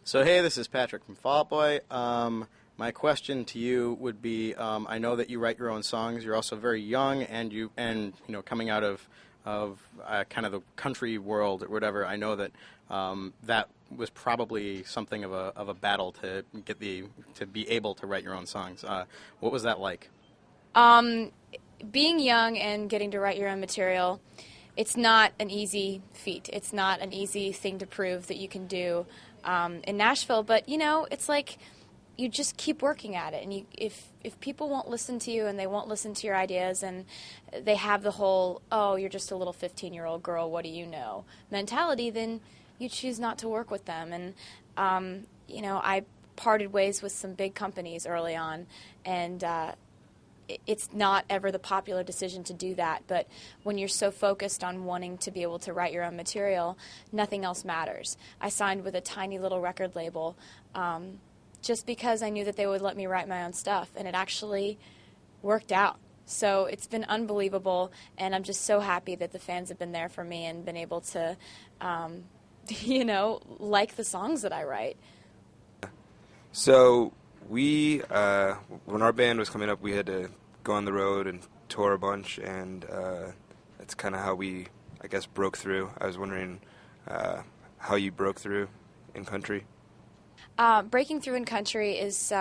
So hey, this is Patrick from Fall Out Boy. My question to you would be: I know that you write your own songs. You're also very young, and you coming out of kind of the country world or whatever. I know that that was probably something of a battle to be able to write your own songs. What was that like? Being young and getting to write your own material, it's not an easy feat. It's not an easy thing to prove that you can do in Nashville. But, it's like you just keep working at it. And if people won't listen to you and they won't listen to your ideas and they have the whole, oh, you're just a little 15-year-old girl, what do you know, mentality, then you choose not to work with them. And, I parted ways with some big companies early on, and it's not ever the popular decision to do that, but when you're so focused on wanting to be able to write your own material, nothing else matters. I signed with a tiny little record label just because I knew that they would let me write my own stuff, and it actually worked out. So it's been unbelievable, and I'm just so happy that the fans have been there for me and been able to, like the songs that I write. So we, when our band was coming up, we had to go on the road and tour a bunch, and that's kind of how we, I guess, broke through. I was wondering how you broke through in country. Breaking through in country is,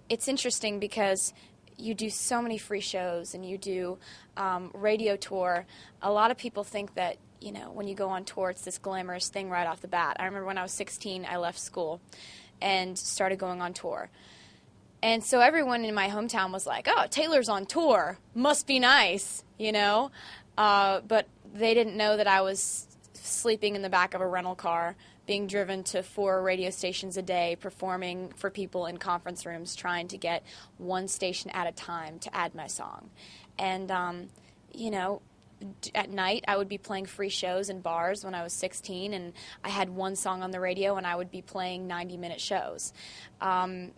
it's interesting because you do so many free shows and you do radio tour. A lot of people think that, when you go on tour, it's this glamorous thing right off the bat. I remember when I was 16, I left school and started going on tour. And so everyone in my hometown was like, oh, Taylor's on tour. Must be nice, But they didn't know that I was sleeping in the back of a rental car, being driven to 4 radio stations a day, performing for people in conference rooms, trying to get one station at a time to add my song. And, at night I would be playing free shows in bars when I was 16, and I had one song on the radio, and I would be playing 90-minute shows. And,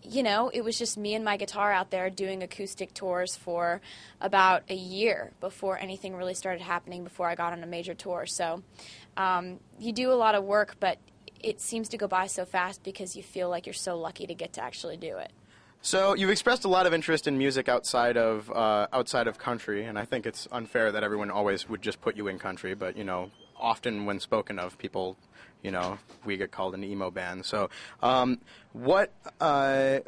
it was just me and my guitar out there doing acoustic tours for about a year before anything really started happening, before I got on a major tour. So you do a lot of work, but it seems to go by so fast because you feel like you're so lucky to get to actually do it. So you've expressed a lot of interest in music outside of country, and I think it's unfair that everyone always would just put you in country. But often when spoken of, people, we get called an emo band. So what are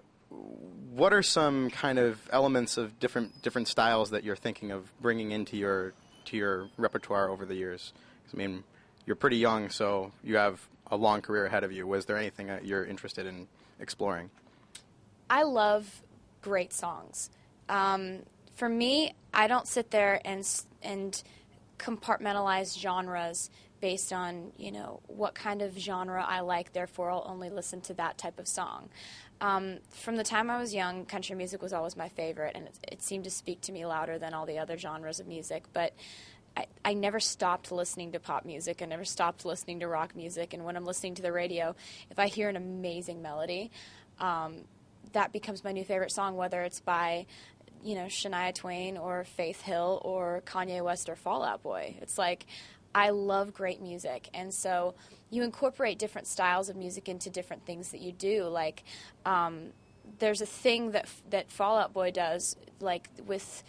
some kind of elements of different styles that you're thinking of bringing into your repertoire over the years? I mean, you're pretty young, so you have a long career ahead of you. Was there anything that you're interested in exploring? I love great songs. For me, I don't sit there and compartmentalize genres based on, what kind of genre I like, therefore I'll only listen to that type of song. From the time I was young, country music was always my favorite, and it seemed to speak to me louder than all the other genres of music. But I never stopped listening to pop music. I never stopped listening to rock music. And when I'm listening to the radio, if I hear an amazing melody, that becomes my new favorite song, whether it's by, Shania Twain or Faith Hill or Kanye West or Fall Out Boy. It's like, I love great music. And so you incorporate different styles of music into different things that you do. Like, there's a thing that Fall Out Boy does, like with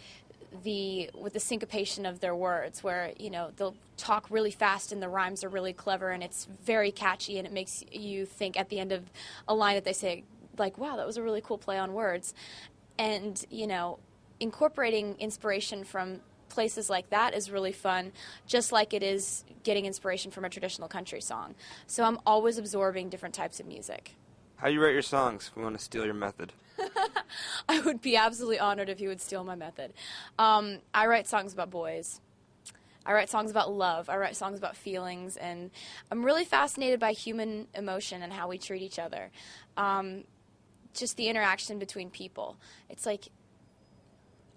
the syncopation of their words, where they'll talk really fast and the rhymes are really clever and it's very catchy, and it makes you think at the end of a line that they say, like, wow, that was a really cool play on words. And incorporating inspiration from places like that is really fun, just like it is getting inspiration from a traditional country song. So I'm always absorbing different types of music. How do you write your songs? We want to steal your method. I would be absolutely honored if you would steal my method. I write songs about boys. I write songs about love. I write songs about feelings. And I'm really fascinated by human emotion and how we treat each other. Just the interaction between people. It's like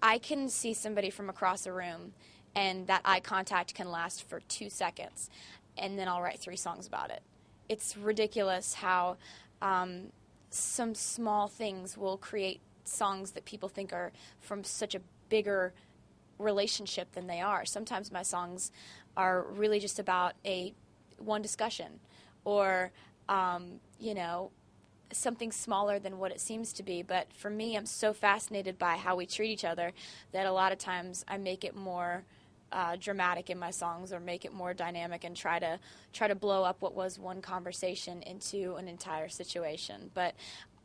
I can see somebody from across a room, and that eye contact can last for 2 seconds, and then I'll write 3 songs about it. It's ridiculous how some small things will create songs that people think are from such a bigger relationship than they are. Sometimes my songs are really just about one discussion, or you know, something smaller than what it seems to be. But for me, I'm so fascinated by how we treat each other that a lot of times I make it more dramatic in my songs, or make it more dynamic, and try to blow up what was one conversation into an entire situation. But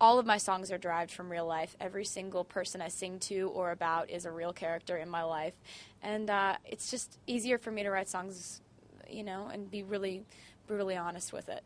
all of my songs are derived from real life. Every single person I sing to or about is a real character in my life, and it's just easier for me to write songs, you know, and be really brutally honest with it.